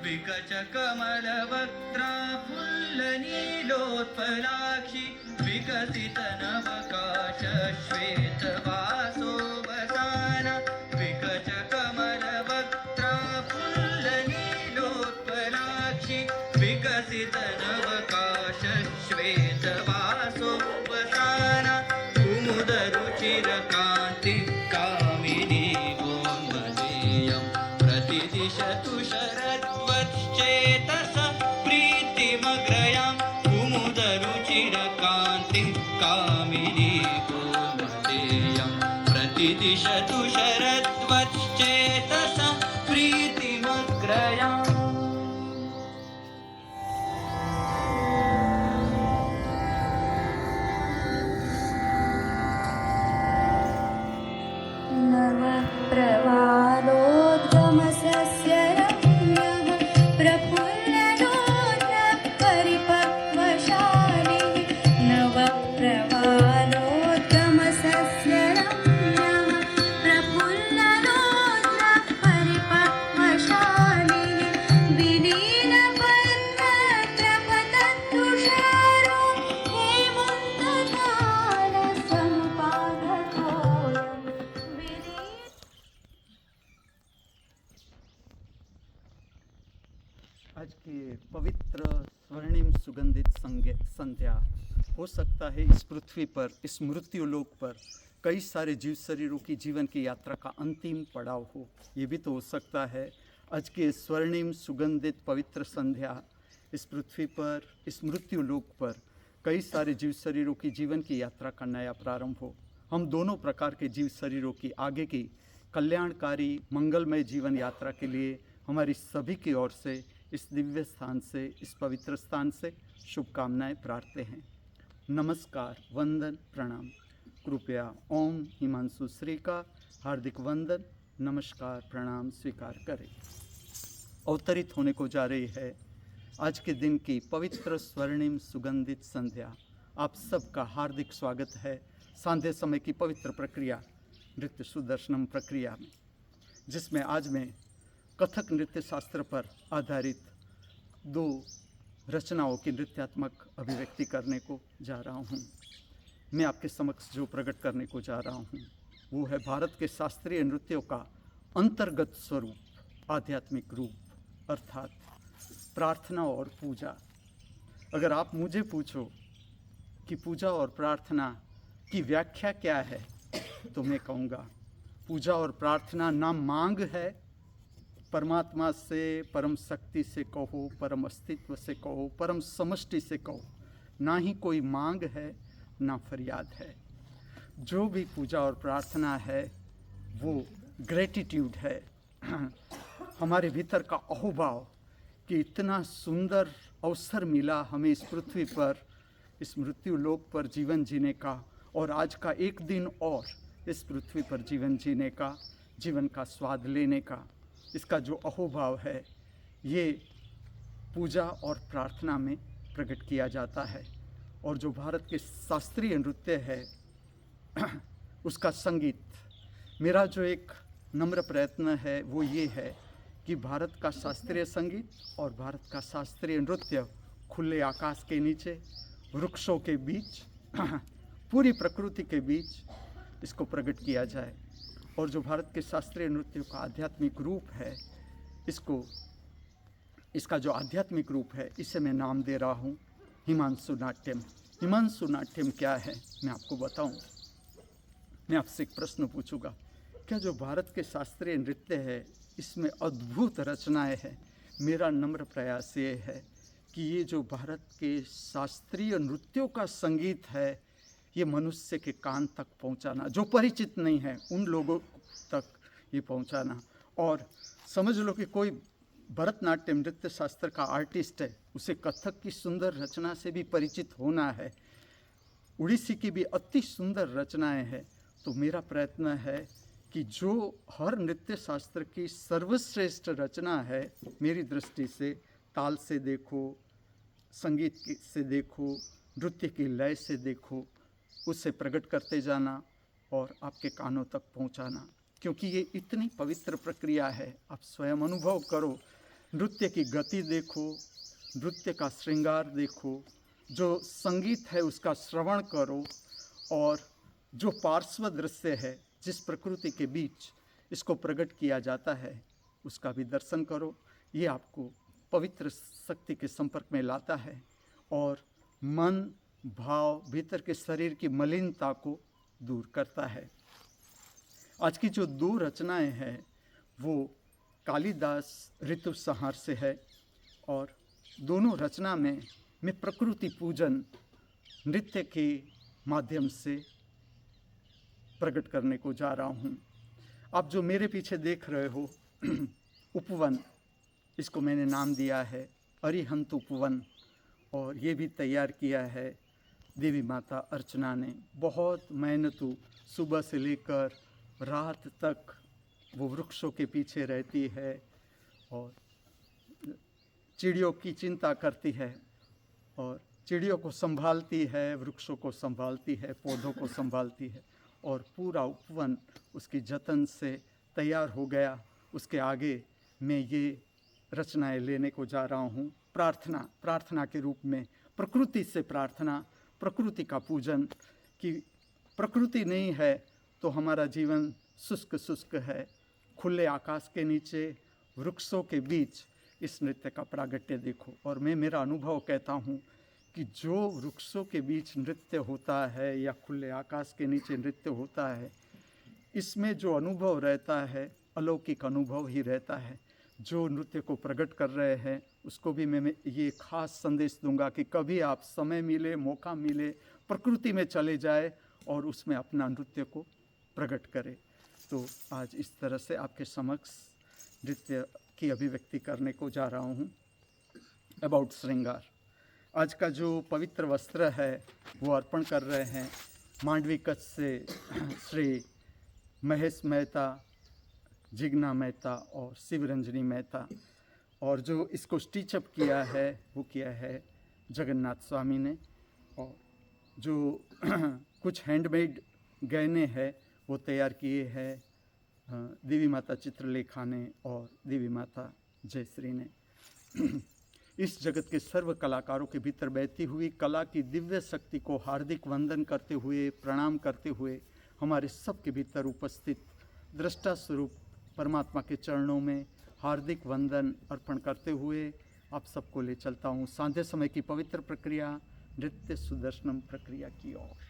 विकचकमलवक्त्रा फुल्लनीलोत्पलाक्षि विकसितनवकाश श्वेतवासो वसाना विकचकमलवक्त्रा फुल्लनीलोत्पलाक्षि विकसितनवकाश श्वेतवासो वसाना कुमुदरुचिरकान्ति कामिनी गोन्मदेयं प्रतिदिशतु शरद्वच्चेतस प्रीतिमग्रयां कुमुदरुचिरकान्तिं कामिनी गोन्मदेयं प्रतिदिशतु शरद्वच्चेतस प्रीतिमग्रयाम्। नवप्रवालोद्गमसस्य रम्यः प्रफुल्ललोलपरिपक्वशालिः नवप्रवालोद्गमसस्य रम्यः प्रफुल्ललोलपरिपक्वशालिः विलीनपद्मत्रपतत्तुषारो हेमन्तकालसमुपागतोऽयं आज की पवित्र स्वर्णिम सुगंधित संध्या हो सकता है इस पृथ्वी पर, इस मृत्युलोक पर कई सारे जीव शरीरों की जीवन की यात्रा का अंतिम पड़ाव हो। ये भी तो हो सकता है आज के स्वर्णिम सुगंधित पवित्र संध्या इस पृथ्वी पर, इस मृत्युलोक पर कई सारे जीव शरीरों की जीवन की यात्रा का नया प्रारंभ हो। हम दोनों प्रकार के जीव शरीरों की आगे की कल्याणकारी मंगलमय जीवन यात्रा के लिए हमारी सभी की ओर से इस दिव्य स्थान से, इस पवित्र स्थान से शुभकामनाएं प्रार्थते हैं। नमस्कार, वंदन, प्रणाम। कृपया ओम हिमांशु श्री का हार्दिक वंदन, नमस्कार, प्रणाम स्वीकार करें। अवतरित होने को जा रही है आज के दिन की पवित्र स्वर्णिम सुगंधित संध्या। आप सबका हार्दिक स्वागत है सांध्य समय की पवित्र प्रक्रिया नृत्य सुदर्शनम प्रक्रिया में, जिसमें आज मैं कथक नृत्य शास्त्र पर आधारित 2 रचनाओं की नृत्यात्मक अभिव्यक्ति करने को जा रहा हूँ। मैं आपके समक्ष जो प्रकट करने को जा रहा हूँ वो है भारत के शास्त्रीय नृत्यों का अंतर्गत स्वरूप, आध्यात्मिक रूप, अर्थात प्रार्थना और पूजा। अगर आप मुझे पूछो कि पूजा और प्रार्थना की व्याख्या क्या है, तो मैं कहूँगा पूजा और प्रार्थना ना मांग है, परमात्मा से, परम शक्ति से कहो, परम अस्तित्व से कहो, परम समष्टि से कहो, ना ही कोई मांग है ना फरियाद है। जो भी पूजा और प्रार्थना है वो ग्रेटिट्यूड है, हमारे भीतर का अहोभाव कि इतना सुंदर अवसर मिला हमें इस पृथ्वी पर, इस मृत्युलोक पर जीवन जीने का, और आज का एक दिन और इस पृथ्वी पर जीवन जीने का, जीवन का स्वाद लेने का, इसका जो अहोभाव है ये पूजा और प्रार्थना में प्रकट किया जाता है। और जो भारत के शास्त्रीय नृत्य है उसका संगीत, मेरा जो एक नम्र प्रयत्न है वो ये है कि भारत का शास्त्रीय संगीत और भारत का शास्त्रीय नृत्य खुले आकाश के नीचे, वृक्षों के बीच, पूरी प्रकृति के बीच इसको प्रकट किया जाए। और जो भारत के शास्त्रीय नृत्यों का आध्यात्मिक रूप है, इसका जो आध्यात्मिक रूप है इसे मैं नाम दे रहा हूँ हिमांशु नाट्यम। हिमांशु नाट्यम क्या है मैं आपको बताऊँ। मैं आपसे एक प्रश्न पूछूंगा, क्या जो भारत के शास्त्रीय नृत्य है इसमें अद्भुत रचनाएं हैं? मेरा नम्र प्रयास ये है कि ये जो भारत के शास्त्रीय नृत्यों का संगीत है ये मनुष्य के कान तक पहुंचाना, जो परिचित नहीं है उन लोगों तक ये पहुंचाना। और समझ लो कि कोई भरतनाट्यम नृत्य शास्त्र का आर्टिस्ट है, उसे कथक की सुंदर रचना से भी परिचित होना है, उड़ीसी की भी अति सुंदर रचनाएं हैं। तो मेरा प्रयत्न है कि जो हर नृत्य शास्त्र की सर्वश्रेष्ठ रचना है, मेरी दृष्टि से ताल से देखो, संगीत से देखो, नृत्य की लय से देखो, उसे प्रकट करते जाना और आपके कानों तक पहुंचाना। क्योंकि ये इतनी पवित्र प्रक्रिया है, आप स्वयं अनुभव करो नृत्य की गति देखो, नृत्य का श्रृंगार देखो, जो संगीत है उसका श्रवण करो, और जो पार्श्व दृश्य है जिस प्रकृति के बीच इसको प्रकट किया जाता है उसका भी दर्शन करो। ये आपको पवित्र शक्ति के संपर्क में लाता है और मन, भाव, भीतर के शरीर की मलिनता को दूर करता है। आज की जो दो रचनाएं हैं वो कालिदास ऋतु संहार से है, और दोनों रचना में मैं प्रकृति पूजन नृत्य के माध्यम से प्रकट करने को जा रहा हूँ। आप जो मेरे पीछे देख रहे हो उपवन, इसको मैंने नाम दिया है अरिहंत उपवन, और ये भी तैयार किया है देवी माता अर्चना ने। बहुत मेहनतू, सुबह से लेकर रात तक वो वृक्षों के पीछे रहती है और चिड़ियों की चिंता करती है, और चिड़ियों को संभालती है, वृक्षों को संभालती है, पौधों को संभालती है, और पूरा उपवन उसकी जतन से तैयार हो गया। उसके आगे मैं ये रचनाएं लेने को जा रहा हूँ। प्रार्थना के रूप में प्रकृति से प्रार्थना, प्रकृति का पूजन, कि प्रकृति नहीं है तो हमारा जीवन शुष्क है। खुले आकाश के नीचे, वृक्षों के बीच इस नृत्य का प्रागट्य देखो। और मैं मेरा अनुभव कहता हूँ कि जो वृक्षों के बीच नृत्य होता है या खुले आकाश के नीचे नृत्य होता है, इसमें जो अनुभव रहता है अलौकिक अनुभव ही रहता है। जो नृत्य को प्रकट कर रहे हैं उसको भी मैं ये खास संदेश दूंगा कि कभी आप समय मिले, मौका मिले, प्रकृति में चले जाए और उसमें अपना नृत्य को प्रकट करें। तो आज इस तरह से आपके समक्ष नृत्य की अभिव्यक्ति करने को जा रहा हूँ। अबाउट श्रृंगार। आज का जो पवित्र वस्त्र है वो अर्पण कर रहे हैं मांडवी कच्छ से श्री महेश मेहता, जिग्ना मेहता और शिवरंजनी मेहता, और जो इसको स्टिचअप किया है वो किया है जगन्नाथ स्वामी ने, और जो कुछ हैंडमेड गहने हैं वो तैयार किए हैं देवी माता चित्रलेखा ने और देवी माता जयश्री ने। इस जगत के सर्व कलाकारों के भीतर बहती हुई कला की दिव्य शक्ति को हार्दिक वंदन करते हुए, प्रणाम करते हुए, हमारे सबके भीतर उपस्थित दृष्टा स्वरूप परमात्मा के चरणों में हार्दिक वंदन अर्पण करते हुए आप सबको ले चलता हूँ सांध्य समय की पवित्र प्रक्रिया नृत्य सुदर्शनम प्रक्रिया की ओर।